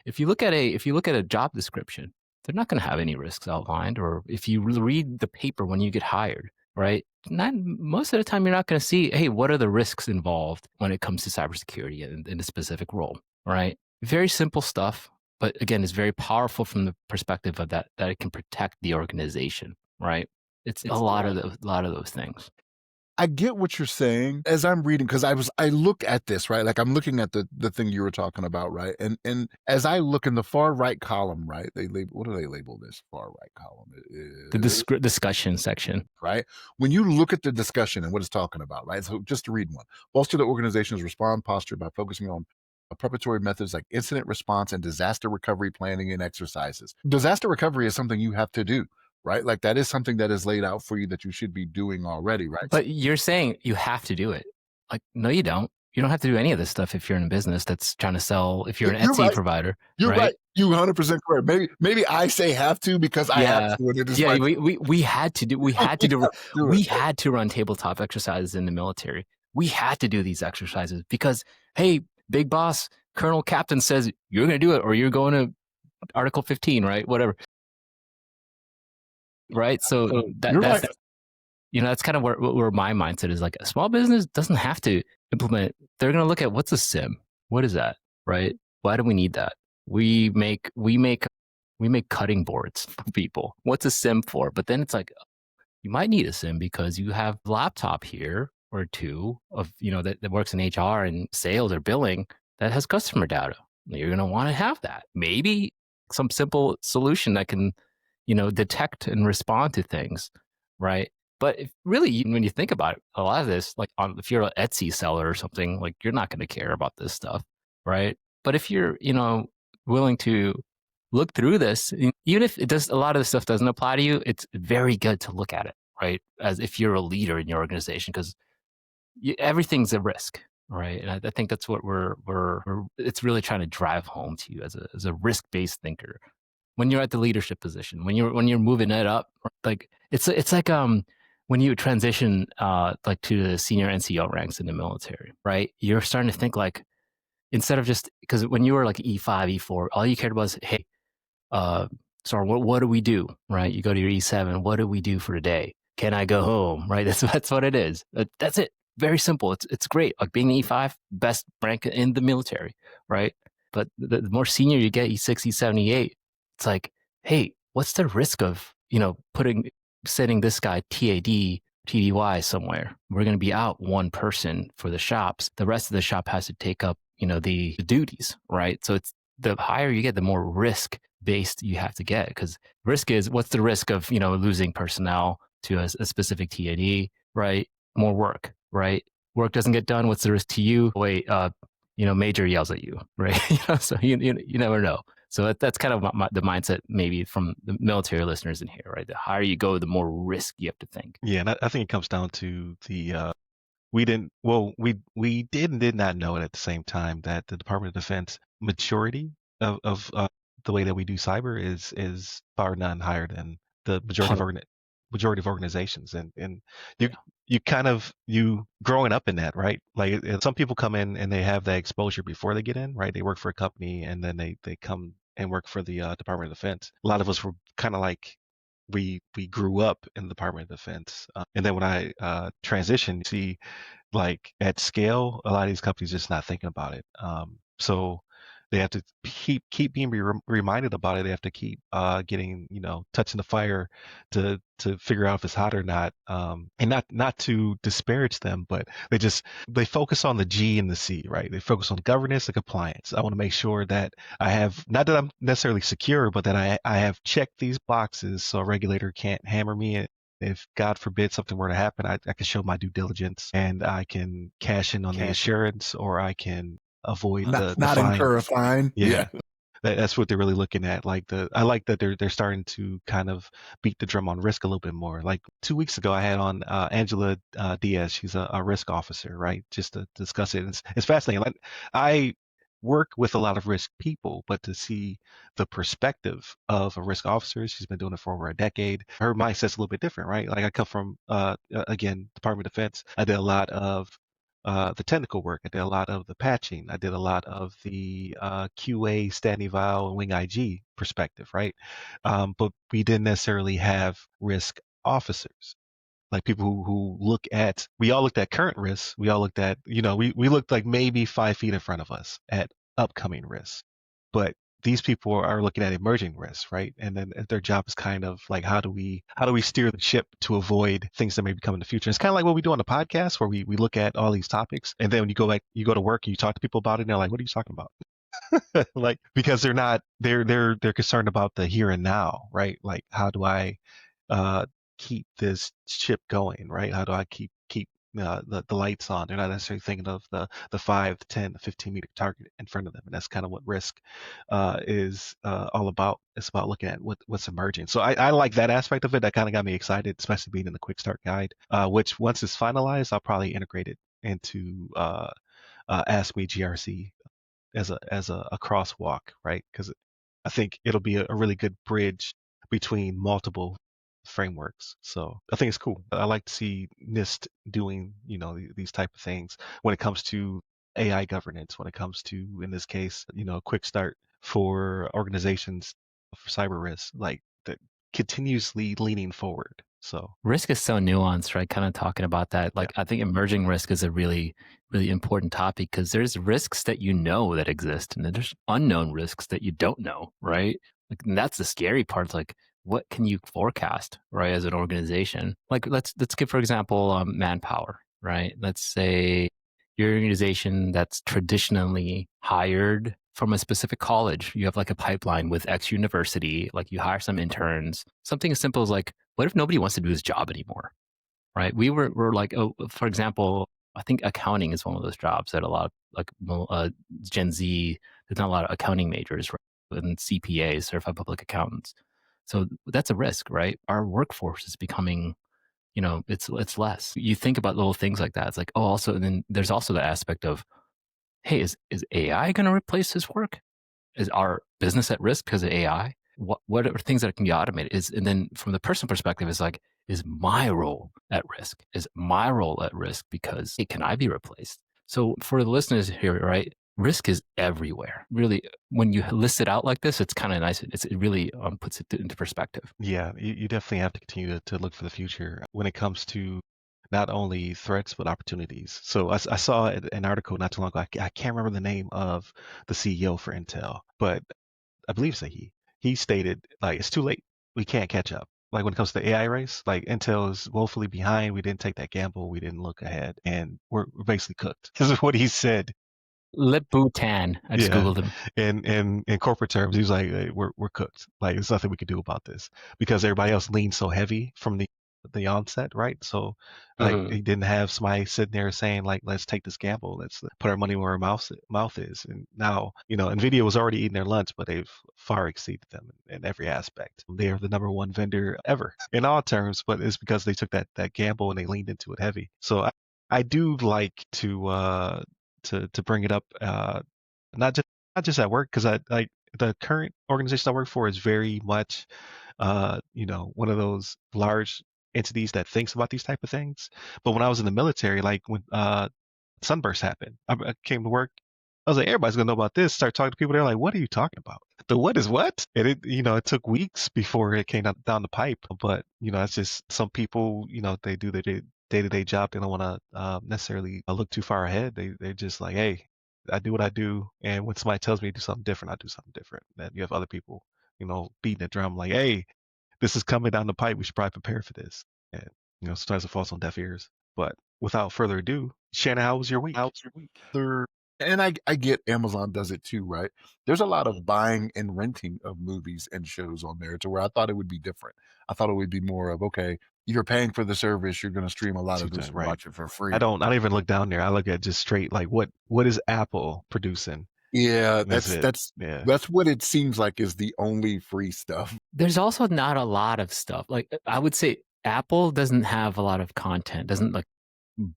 If you look at a job description, they're not going to have any risks outlined. Or if you read the paper when you get hired, right? Most of the time, you're not going to see, hey, what are the risks involved when it comes to cybersecurity in a specific role, right? Very simple stuff, but again, it's very powerful from the perspective of that it can protect the organization, right? It's a lot of those things. I get what you're saying as I'm reading, because I look at this, right? Like I'm looking at the thing you were talking about, right? And as I look in the far right column, right? They label, what do they label this far right column? The discussion section. Right? When you look at the discussion and what it's talking about, right? So just to read one, bolster the organization's response posture by focusing on preparatory methods like incident response and disaster recovery planning and exercises. Disaster recovery is something you have to do, right? Like that is something that is laid out for you that you should be doing already, right? But you're saying you have to do it. Like, no, you don't. You don't have to do any of this stuff if you're in a business that's trying to sell, if you're an You're Etsy right. provider. You're right. right. You 100% correct. Maybe I say have to because I have to. And it is Yeah, like, we had to do, we had to do, do we it. had to run tabletop exercises in the military. We had to do these exercises because, hey, big boss, Colonel Captain says you're going to do it or you're going to Article 15, right? Whatever. Right. So You're that's, right. that's kind of where my mindset is. Like, a small business doesn't have to implement. They're going to look at, what's a sim? What is that? Right. Why do we need that? We make cutting boards for people. What's a sim for? But then it's like, you might need a sim because you have a laptop here or two of, that works in HR and sales or billing that has customer data. You're going to want to have that. Maybe some simple solution that can, detect and respond to things, right? But really, when you think about it, a lot of this, like if you're an Etsy seller or something, like you're not going to care about this stuff, right? But if you're, willing to look through this, even if a lot of this stuff doesn't apply to you, it's very good to look at it, right? As if you're a leader in your organization, because everything's a risk, right? And I think that's what it's really trying to drive home to you as a risk-based thinker. When you're at the leadership position, when you're moving it up, like it's like when you transition like to the senior NCO ranks in the military, right? You're starting to think like, instead of just, because when you were like E5, E4, all you cared about was, hey, sorry, what do we do? Right? You go to your E7. What do we do for today? Can I go home? Right? That's what it is. That's it. Very simple. It's great. Like being E5, best rank in the military, right? But the more senior you get, E6, E7, E8, it's like, hey, what's the risk of sending this guy TAD, TDY somewhere? We're going to be out one person for the shops. The rest of the shop has to take up, the duties, right? So it's, the higher you get, the more risk based you have to get, because risk is, what's the risk of losing personnel to a specific TAD, right? More work, right? Work doesn't get done. What's the risk to you? Wait, major yells at you, right? So you never know. So that's kind of the mindset maybe from the military listeners in here, right? The higher you go, the more risk you have to think. Yeah, and I think it comes down to the we did and did not know it at the same time that the Department of Defense maturity of the way that we do cyber is far none higher than the majority of organizations, and you Yeah. you kind of you growing up in that, right? Like some people come in and they have that exposure before they get in, right? They work for a company and then they come and work for the Department of Defense. A lot of us were kind of like we grew up in the Department of Defense, and then when I transitioned, you see, like at scale, a lot of these companies just not thinking about it. So they have to keep being reminded about it. They have to keep getting touching the fire to figure out if it's hot or not. And not to disparage them, but they focus on the G and the C, right? They focus on governance and compliance. I want to make sure that I have, not that I'm necessarily secure, but that I have checked these boxes so a regulator can't hammer me. If God forbid something were to happen, I can show my due diligence and I can cash in on the assurance, or I can avoid the not fine. incur a fine. Yeah. That's what they're really looking at. Like I like that they're starting to kind of beat the drum on risk a little bit more. Like 2 weeks ago, I had on Angela Diaz. She's a risk officer, right? Just to discuss it. It's fascinating. Like, I work with a lot of risk people, but to see the perspective of a risk officer, she's been doing it for over a decade. Her mindset's a little bit different, right? Like I come from again, Department of Defense. I did a lot of the technical work. I did a lot of the patching. I did a lot of the QA, standing eval, and wing IG perspective, right? But we didn't necessarily have risk officers, like people who look at. We all looked at current risks. We all looked at, we looked like maybe 5 feet in front of us at upcoming risks. But these people are looking at emerging risks, right? And then their job is kind of like, how do we steer the ship to avoid things that may come in the future? It's kind of like what we do on the podcast, where we look at all these topics, and then when you go to work and you talk to people about it, and they're like, "What are you talking about?" Like, because they're concerned about the here and now, right? Like, how do I uh, keep this ship going, right? How do I keep the lights on? They're not necessarily thinking of the 5, the 10, the 15-meter target in front of them, and that's kind of what risk is all about. It's about looking at what's emerging. So I like that aspect of it. That kind of got me excited, especially being in the quick start guide, which once it's finalized, I'll probably integrate it into Ask Me GRC as a crosswalk, right? Because I think it'll be a really good bridge between multiple frameworks. So I think it's cool. I like to see NIST doing, these type of things when it comes to AI governance, when it comes to, in this case, quick start for organizations for cyber risk, like that continuously leaning forward. So Risk is so nuanced, right? Kind of talking about that. yeah, Like, I think emerging risk is a really, really important topic because there's risks that you know that exist, and then there's unknown risks that you don't know, right? Like, and that's the scary part. Like, what can you forecast, right, as an organization? Like, let's give, for example, manpower, right? Let's say your organization that's traditionally hired from a specific college. You have like a pipeline with X university, like you hire some interns, something as simple as like, what if nobody wants to do this job anymore? Right? We're like, oh, for example, I think accounting is one of those jobs that a lot of like Gen Z, there's not a lot of accounting majors, right? And CPAs, certified public accountants. So that's a risk, right? Our workforce is becoming, it's less. You think about little things like that. It's like, oh, also, and then there's also the aspect of, hey, is AI going to replace this work? Is our business at risk because of AI? What are things that can be automated? And then from the personal perspective, it's like, is my role at risk? Is my role at risk because, hey, can I be replaced? So for the listeners here, right, risk is everywhere. Really, when you list it out like this, it's kind of nice. It really puts it into perspective. yeah, you definitely have to continue to look for the future when it comes to not only threats but opportunities. So I saw an article not too long ago. I can't remember the name of the CEO for Intel, but I believe it's a he. He stated like it's too late. We can't catch up. Like when it comes to the AI race, like Intel is woefully behind. We didn't take that gamble. We didn't look ahead, and we're basically cooked. This is what he said. Lip Bhutan. I just Yeah, Googled him. in corporate terms, he was like, "Hey, we're cooked. Like there's nothing we can do about this because everybody else leaned so heavy from the onset, right? So like Mhm. he didn't have somebody sitting there saying like, let's take this gamble, let's put our money where our mouth is. And now Nvidia was already eating their lunch, but they've far exceeded them in every aspect. They are the number one vendor ever in all terms, but it's because they took that gamble and they leaned into it heavy. So I do like to bring it up. Not just at work because I like the current organization I work for is very much one of those large entities that thinks about these type of things. But when I was in the military, like when sunburst happened, I came to work. I was like, everybody's gonna know about this. Start talking to people. They're like, what are you talking about? The what is what? And it took weeks before it came down the pipe. But it's just some people, they do their day-to-day job. They don't want to necessarily look too far ahead. They're just like, hey, I do what I do, and when somebody tells me to do something different, I do something different. Then you have other people, beating the drum like, hey, this is coming down the pipe. We should probably prepare for this. And sometimes it falls on deaf ears. But without further ado, Shannon, how was your week? There, and I get Amazon does it too, right? There's a lot of buying and renting of movies and shows on there to where I thought it would be different. I thought it would be more of, okay, you're paying for the service, you're going to stream a lot of this and Right. watch it for free. I don't even look down there. I look at just straight like what is Apple producing? Yeah, And that's it. that's Yeah. that's what it seems like is the only free stuff. There's also not a lot of stuff. Like, I would say Apple doesn't have a lot of content, doesn't like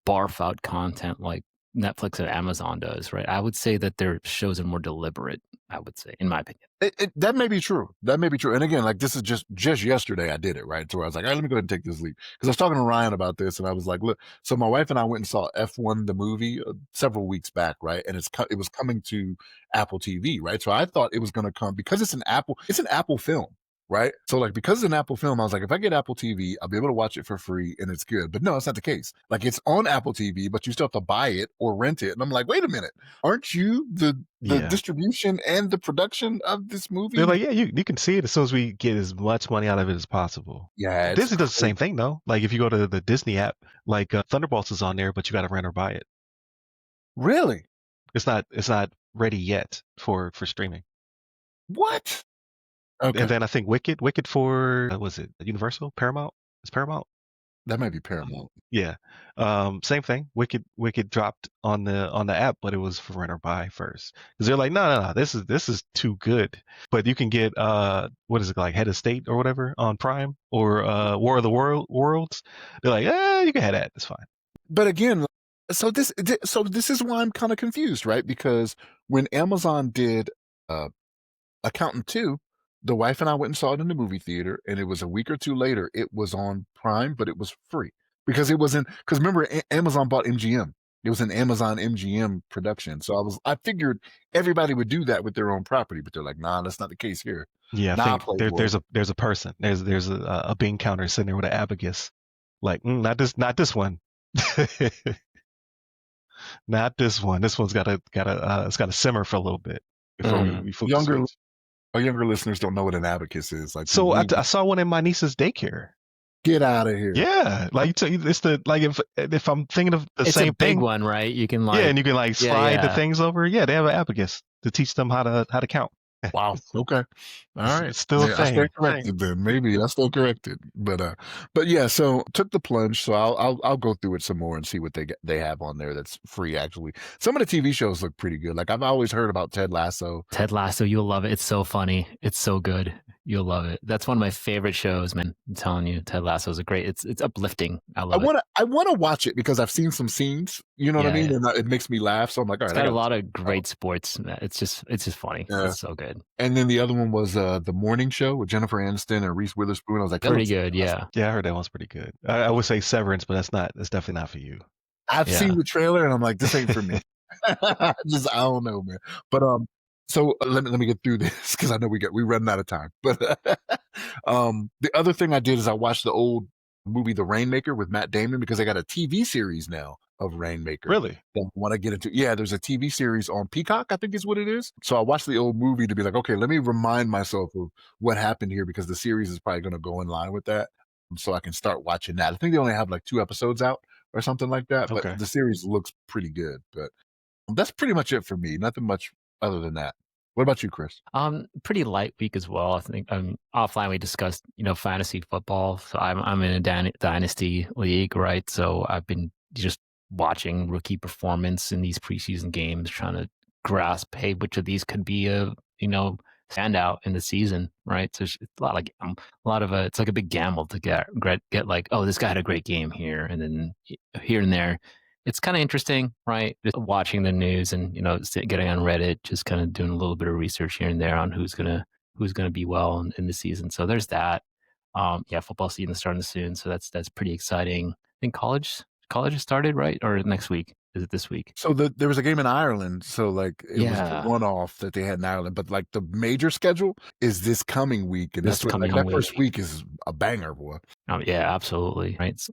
barf out content like Netflix and Amazon does, right? I would say that their shows are more deliberate, I would say, in my opinion. That may be true. That may be true. And again, like this is just yesterday I did it, right? So I was like, all right, let me go ahead and take this leap. Because I was talking to Ryan about this and I was like, look, so my wife and I went and saw F1 the movie several weeks back, right? And it was coming to Apple TV, right? So I thought it was going to come because it's an Apple film, right? So like because it's an Apple film, I was like, if I get Apple TV, I'll be able to watch it for free and it's good. But no, it's not the case. Like it's on Apple TV, but you still have to buy it or rent it. And I'm like, wait a minute, aren't you the Yeah. distribution and the production of this movie? They're like, yeah, you can see it as soon as we get as much money out of it as possible. Yeah, it's Disney does the same crazy. thing though. Like if you go to the Disney app, like Thunderbolts is on there, but you got to rent or buy it. Really? It's not ready yet for streaming. What? And Okay, then I think Wicked for was it Universal, Paramount? It's Paramount. that might be Paramount. Yeah. Same thing. Wicked dropped on the app, but it was for rent or buy first. Because they're like, no, this is too good. But you can get what is it like Head of State or whatever on Prime or War of the Worlds. They're like, you can have that. It's fine. But again, so this is why I'm kind of confused, right? Because when Amazon did Accountant 2, the wife and I went and saw it in the movie theater, and it was a week or two later, it was on Prime, but it was free. Because it wasn't, because remember, Amazon bought MGM. It was an Amazon MGM production. So I figured everybody would do that with their own property, but they're like, nah, that's not the case here. Yeah, I Nah, think Playboy. there's a person. There's a bean counter sitting there with an abacus. Like, not this one. Not this one. This one's it's got to simmer for a little bit before we flip the Younger switch. our younger listeners don't know what an abacus is. Like, So I saw one in my niece's daycare. get out of here. Yeah, like it's the like if I'm thinking of the It's same a big thing, one, right? You can like yeah, and you can like slide the yeah. things over. Yeah, they have an abacus to teach them how to count. Wow. Okay. All right. It's still a Yeah, I stand thing. corrected then. Maybe I stand corrected. But yeah, so took the plunge. So I'll go through it some more and see what they have on there that's free actually. Some of the TV shows look pretty good. Like I've always heard about Ted Lasso. Ted Lasso, you'll love it. It's so funny. It's so good. You'll love it. That's one of my favorite shows, man. I'm telling you, Ted Lasso is a great. It's uplifting. I love it. I wanna watch it because I've seen some scenes, you know what I mean? Yeah. And it makes me laugh. So I'm like, all It's right, got I a gotta lot check of it out. great sports. It's just funny. Yeah. It's so good. And then the other one was the morning show with Jennifer Aniston and Reese Witherspoon. I was like, that Pretty looks good. Yeah. Yeah, I heard that one's pretty good. I would say Severance, but that's definitely not for you. I've Yeah. seen the trailer and I'm like, this ain't for me. I don't know, man. But so let me get through this because I know we running out of time. But the other thing I did is I watched the old movie The Rainmaker with Matt Damon because they got a TV series now of Rainmaker. Really? That I want to get into. Yeah, there's a TV series on Peacock, I think is what it is. So I watched the old movie to be like, okay, let me remind myself of what happened here because the series is probably going to go in line with that. So I can start watching that. I think they only have like 2 episodes out or something like that. But Okay. the series looks pretty good. But that's pretty much it for me. Nothing much other than that. What about you, Chris? Pretty light week as well. I think offline we discussed, fantasy football. So I'm in a dynasty league, right? So I've been just watching rookie performance in these preseason games, trying to grasp, hey, which of these could be a standout in the season, right? So it's a lot like it's like a big gamble to get like, oh, this guy had a great game here, and then here and there. It's kind of interesting, right? Just watching the news and getting on Reddit, just kind of doing a little bit of research here and there on who's gonna be well in the season. So there's that. Football season starting soon, so that's pretty exciting. I think college has started, right? Or next week? Is it this week? So there was a game in Ireland. So like it was the one-off that they had in Ireland, but like the major schedule is this coming week, and that's what like that first week is a banger, boy. Yeah, absolutely. Right.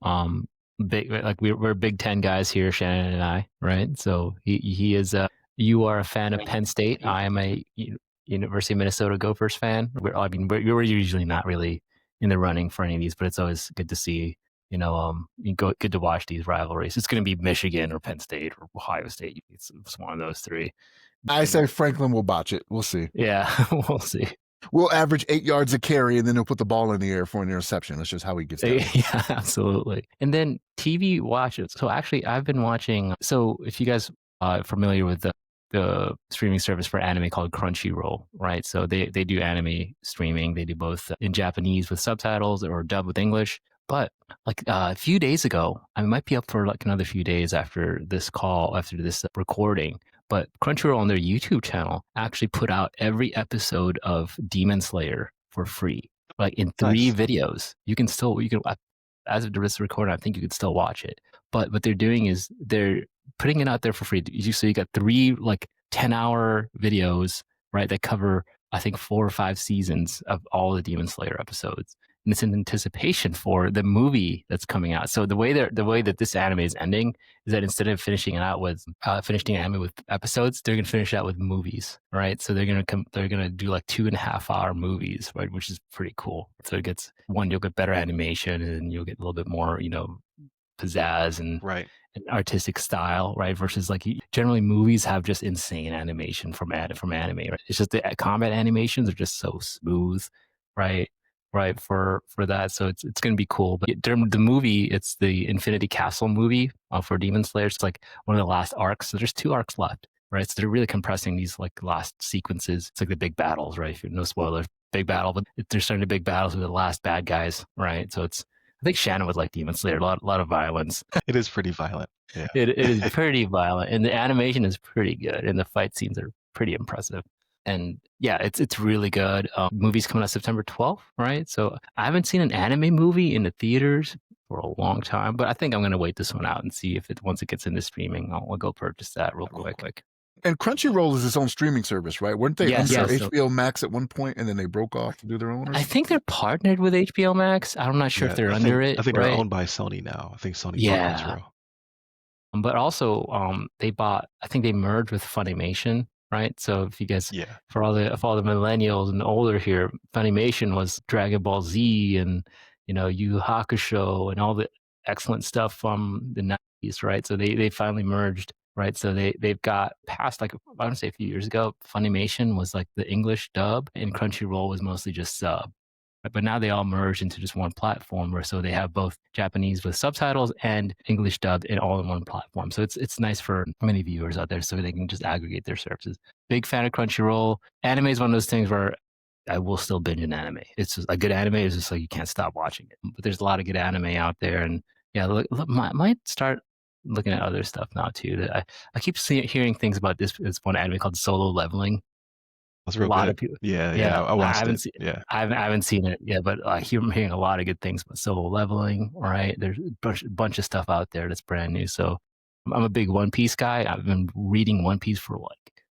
Big like we're Big Ten guys here, Shannon and I, right? So he is you are a fan of Penn State. I am a University of Minnesota Gophers fan. We're usually not really in the running for any of these, but it's always good to see. Good to watch these rivalries. It's going to be Michigan or Penn State or Ohio State. It's one of those three. I say Franklin will botch it. We'll see. Yeah, we'll see. We'll average 8 yards a carry, and then he'll put the ball in the air for an interception. That's just how he gets down. Yeah, absolutely. And then TV watches. So actually, I've been watching. So if you guys are familiar with the streaming service for anime called Crunchyroll, right? So they do anime streaming. They do both in Japanese with subtitles or dub with English. But like a few days ago, I might be up for like another few days after this recording. But Crunchyroll on their YouTube channel actually put out every episode of Demon Slayer for free, like in 3 videos. You can as of this recording, I think you could still watch it. But what they're doing is they're putting it out there for free. So you got 3 like 10-hour videos, right, that cover I think 4 or 5 seasons of all the Demon Slayer episodes. And it's in anticipation for the movie that's coming out. So the way that this anime is ending is that instead of finishing anime with episodes, they're gonna finish out with movies, right? So they're gonna do like 2.5-hour movies, right? Which is pretty cool. So you'll get better animation, and you'll get a little bit more, pizzazz and Right. an artistic style, right? Versus like generally movies have just insane animation from anime, right? It's just the combat animations are just so smooth, right? Right for that, so it's gonna be cool. But during the movie, it's the Infinity Castle movie for Demon Slayer. It's like one of the last arcs. So there's 2 arcs left, right? So they're really compressing these like last sequences. It's like the big battles, right? No spoilers, big battle, but they're starting the big battles with the last bad guys, right? So I think Shannon would like Demon Slayer. A lot of violence. It is pretty violent. Yeah. It is pretty violent, and the animation is pretty good, and the fight scenes are pretty impressive. And yeah, it's really good. Movie's coming out September 12th, right? So I haven't seen an anime movie in the theaters for a long time, but I think I'm gonna wait this one out and see if once it gets into streaming, I'll go purchase that real quick. And Crunchyroll is its own streaming service, right? Weren't they under Yes. HBO Max at one point, and then they broke off to do their own? I think they're partnered with HBO Max. I'm not sure if they're under it. I think right? they're owned by Sony now. I think Sony bought Yeah. Crunchyroll. But also, I think they merged with Funimation, right? So if you guys, Yeah. for all the millennials and older here, Funimation was Dragon Ball Z and Yu Yu Hakusho and all the excellent stuff from the 90s, right? So they finally merged, right? So they've got past, like, I want to say a few years ago, Funimation was like the English dub, and Crunchyroll was mostly just sub. But now they all merged into just one platform, where so they have both Japanese with subtitles and English dubbed in all in one platform. So it's nice for many viewers out there, so they can just aggregate their services. Big fan of Crunchyroll. Anime is one of those things where I will still binge an anime. It's just a good anime is just like you can't stop watching it. But there's a lot of good anime out there, and yeah, might start looking at other stuff now too. I keep hearing things about this one anime called Solo Leveling. That's real A lot good. of people. Yeah. I watched haven't it. seen. Yeah. I haven't seen it yet, but I'm hearing a lot of good things about Solo Leveling. Right, there's a bunch of stuff out there that's brand new. So I'm a big One Piece guy. I've been reading One Piece for like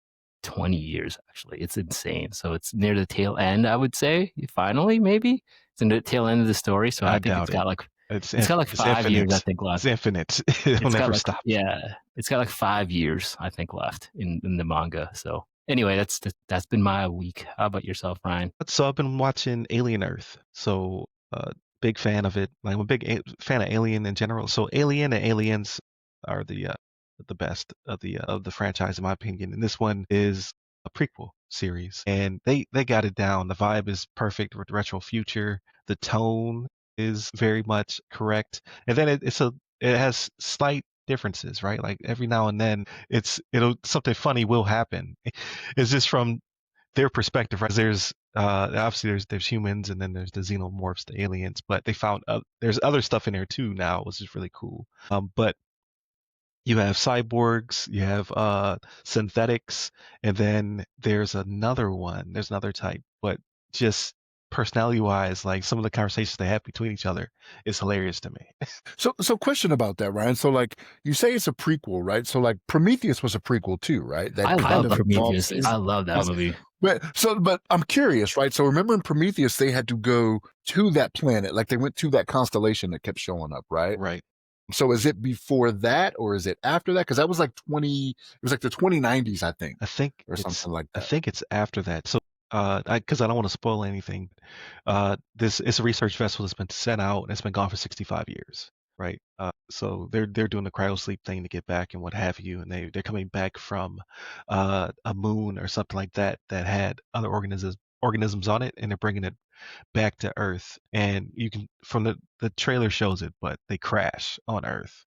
20 years. Actually, it's insane. So it's near the tail end, I would say. Finally, maybe it's in the tail end of the story. So I think it's got like It's 5 years, I think, left. It's infinite. It'll never stop. Yeah, it's got like 5 years, I think, left in the manga. So anyway, that's been my week. How about yourself, Ryan? So I've been watching Alien Earth. So big fan of it. Like, I'm a big fan of Alien in general. So Alien and Aliens are the best of the franchise, in my opinion. And this one is a prequel series, and they got it down. The vibe is perfect with retro future. The tone is very much correct, and then it has slight differences, right? Like every now and then, something funny will happen. It's just from their perspective, right? There's obviously there's humans, and then there's the xenomorphs, the aliens, but they found there's other stuff in there too now, which is really cool. But you have cyborgs, you have synthetics, and then there's another type, but just personality wise, like some of the conversations they have between each other is hilarious to me. So question about that, Ryan. So like you say it's a prequel, right? So like Prometheus was a prequel too, right? That I love Prometheus. involves- I love that movie. But I'm curious, right? So remember in Prometheus, they had to go to that planet, like they went to that constellation that kept showing up, right? Right. So is it before that or is it after that? Because that was like it was like the 2090s, I think, or something like I that. think it's after that. So because I don't want to spoil anything, it's a research vessel that's been sent out and it's been gone for 65 years, right? So they're doing the cryo sleep thing to get back and what have you, and they're coming back from a moon or something like that that had other organisms on it, and they're bringing it back to Earth. And you can, from the trailer shows it, but they crash on Earth.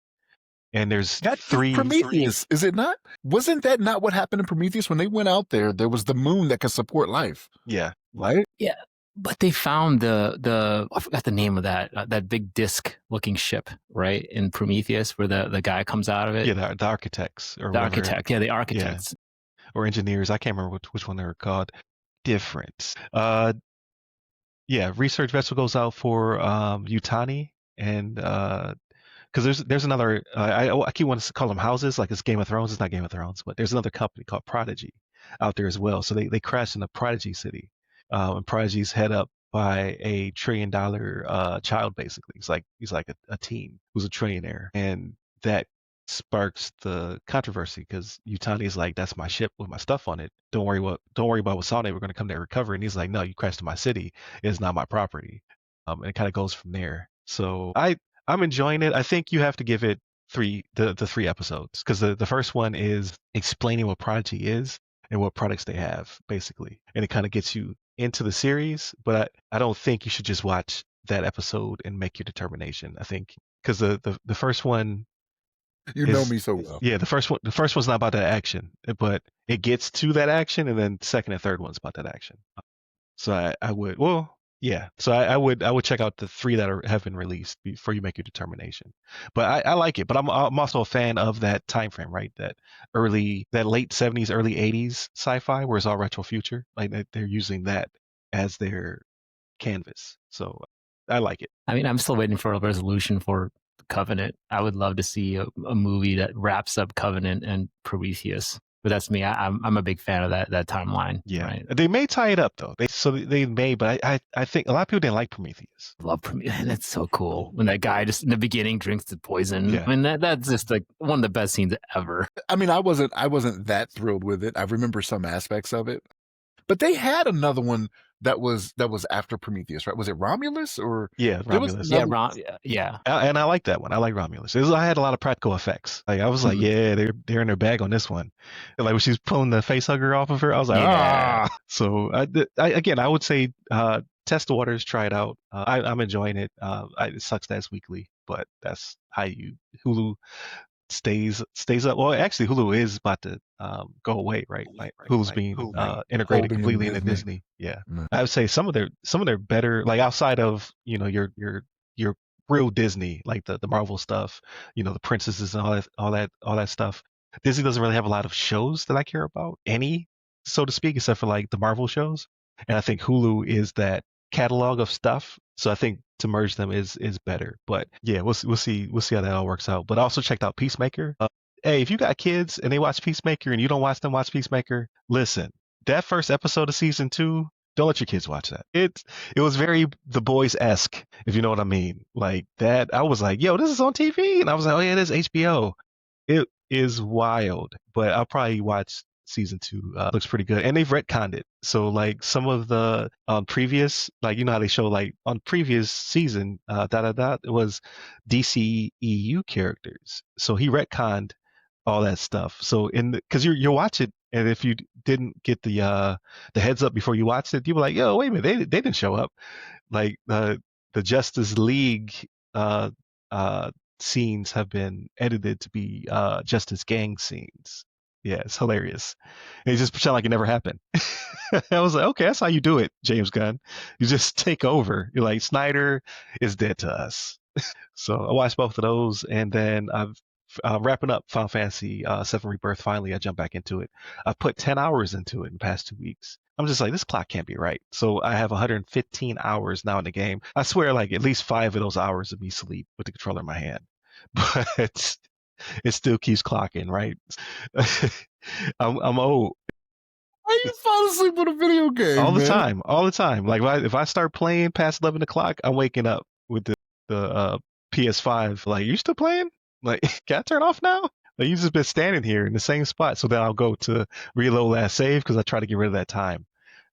And there's That's three. Prometheus, is it not? Wasn't that not what happened in Prometheus when they went out there? There was the moon that could support life, Yeah. right? Yeah, but they found the I forgot the name of that big disc looking ship, right, in Prometheus, where the guy comes out of it. Yeah, the architects or the whatever. architect. Yeah, the architects. Or engineers. I can't remember which one they were called. Different. Yeah, research vessel goes out for Utani, and because there's another. I keep wanting to call them houses, like it's Game of Thrones. It's not Game of Thrones, but there's another company called Prodigy out there as well. So they crashed in a Prodigy city, and Prodigy's head up by a $1 trillion child. Basically, he's like a teen who's a trillionaire, and that sparks the controversy because Utani's like, that's my ship with my stuff on it. Don't worry about what's on it. We're going to come there and recover. And he's like, no, you crashed in my city. It's not my property. And it kind of goes from there. So I'm enjoying it. I think you have to give it the 3 episodes because the first one is explaining what Prodigy is and what products they have basically, and it kind of gets you into the series. But I don't think you should just watch that episode and make your determination. I think because the first one You know is me so well. yeah, the first one's not about that action, but it gets to that action, and then second and third one's about that action. So I would well yeah, so I would check out the 3 that have been released before you make your determination. But I like it. But I'm also a fan of that time frame, right? That late '70s, early '80s sci-fi where it's all retro future. Like they're using that as their canvas. So I like it. I mean, I'm still waiting for a resolution for Covenant. I would love to see a movie that wraps up Covenant and Prometheus. But that's me. I'm a big fan of that timeline. Yeah, Right. they may tie it up though. They may, but I think a lot of people didn't like Prometheus. Love Prometheus. That's so cool. When that guy just in the beginning drinks the poison. Yeah. I mean, that's just like one of the best scenes ever. I mean, I wasn't that thrilled with it. I remember some aspects of it, but they had another one that was after Prometheus, right? Was it Romulus or Yeah, there was Romulus. Yeah, another? yeah. And I like that one. I like Romulus. I had a lot of practical effects. Like I was like, yeah, they're in their bag on this one. And like when she's pulling the face hugger off of her, I was like, Yeah. ah. So again, I would say test the waters, try it out. I'm enjoying it. It sucks that it's weekly, but that's how Hulu stays up. Well, actually, Hulu is about to go away, right? Like Hulu's being integrated Holding in completely into Disney. Disney. Yeah, Mm. I would say some of their better, like outside of your real Disney, like the Marvel stuff, the princesses and all that stuff. Disney doesn't really have a lot of shows that I care about, any, so to speak, except for like the Marvel shows. And I think Hulu is that catalog of stuff. So I think to merge them is better. But yeah, we'll see how that all works out. But I also checked out Peacemaker. Hey, if you got kids and they watch Peacemaker and you don't watch them watch Peacemaker, listen, that first episode of season 2, don't let your kids watch that. It was very The Boys-esque, if you know what I mean. Like that, I was like, yo, this is on TV, and I was like, oh yeah, it is HBO. It is wild, but I'll probably watch season 2. Looks pretty good, and they've retconned it. So like some of the previous, like how they show like on previous season, it was DCEU characters. So he retconned all that stuff. So because you'll watch it, and if you didn't get the heads up before you watched it, you were like, yo, wait a minute, they didn't show up. Like the Justice League scenes have been edited to be Justice Gang scenes. Yeah, it's hilarious. And you just pretend like it never happened. I was like, okay, that's how you do it, James Gunn. You just take over. You're like, Snyder is dead to us. So I watched both of those, and then I've wrapping up Final Fantasy VII Rebirth. Finally, I jumped back into it. I put 10 hours into it in the past 2 weeks. I'm just like, this clock can't be right. So I have 115 hours now in the game. I swear, like at least 5 of those hours of me sleep with the controller in my hand, but it still keeps clocking, right? I'm old. Why you fall asleep on a video game, All the man? time, all the time. Like if I start playing past 11 o'clock, I'm waking up with the PS5. Like, you still playing? Like, can I turn off now? Like, you just been standing here in the same spot. So then I'll go to reload last save because I try to get rid of that time.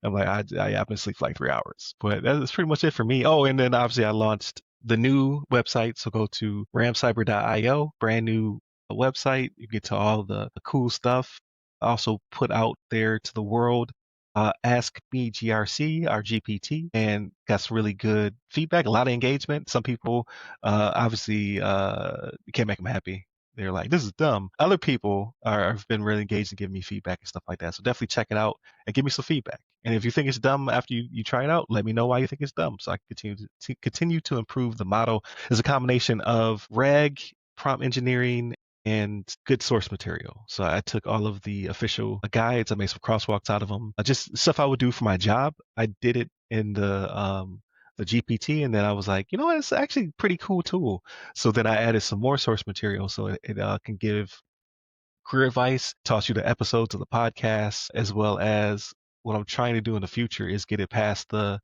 I'm like, I've been asleep for like 3 hours. But that's pretty much it for me. Oh, and then obviously I launched the new website. So go to ramcyber.io, brand new website. You get to all the cool stuff. I also put out there to the world, Ask Me GRC, our GPT, and got some really good feedback, a lot of engagement. Some people obviously you can't make them happy. They're like, this is dumb. Other people have been really engaged and giving me feedback and stuff like that. So definitely check it out and give me some feedback. And if you think it's dumb after you try it out, let me know why you think it's dumb, so I can continue to improve the model. It's a combination of reg, prompt engineering, and good source material. So I took all of the official guides, I made some crosswalks out of them, just stuff I would do for my job. I did it in the GPT, and then I was like, you know what, it's actually a pretty cool tool. So then I added some more source material so it can give career advice, toss you the episodes of the podcast, as well as what I'm trying to do in the future is get it past the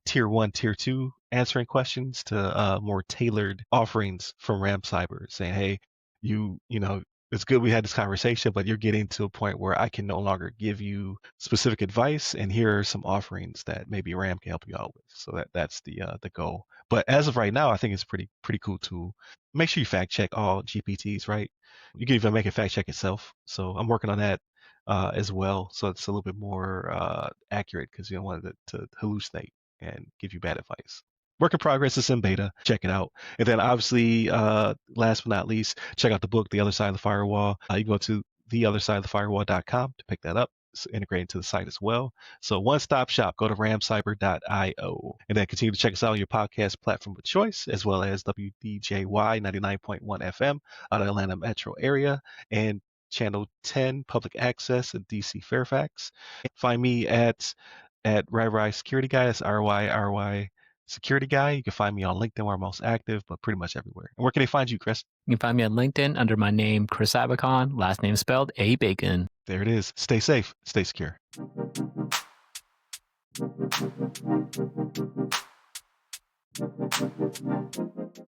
tier 1, tier 2 answering questions to more tailored offerings from Ram Cyber, saying, hey, you know, it's good we had this conversation, but you're getting to a point where I can no longer give you specific advice, and here are some offerings that maybe Ram can help you out with. So that's the goal. But as of right now, I think it's pretty cool tool. Make sure you fact check all GPTs, right? You can even make a fact check yourself. So I'm working on that as well, so it's a little bit more accurate because you don't want it to hallucinate and give you bad advice. Work in progress is in beta. Check it out. And then obviously, last but not least, check out the book, The Other Side of the Firewall. You can go to theothersideofthefirewall.com to pick that up. It's integrated into the site as well. So one-stop shop, go to ramcyber.io. And then continue to check us out on your podcast platform of choice, as well as WDJY 99.1 FM out of Atlanta metro area, and channel 10 public access in DC Fairfax. Find me at RyRy Security Guy. That's RYRY Security Guy. You can find me on LinkedIn where I'm most active, but pretty much everywhere. And where can they find you, Chris? You can find me on LinkedIn under my name, Chris Abacon, last name spelled A-Bacon. There it is. Stay safe. Stay secure.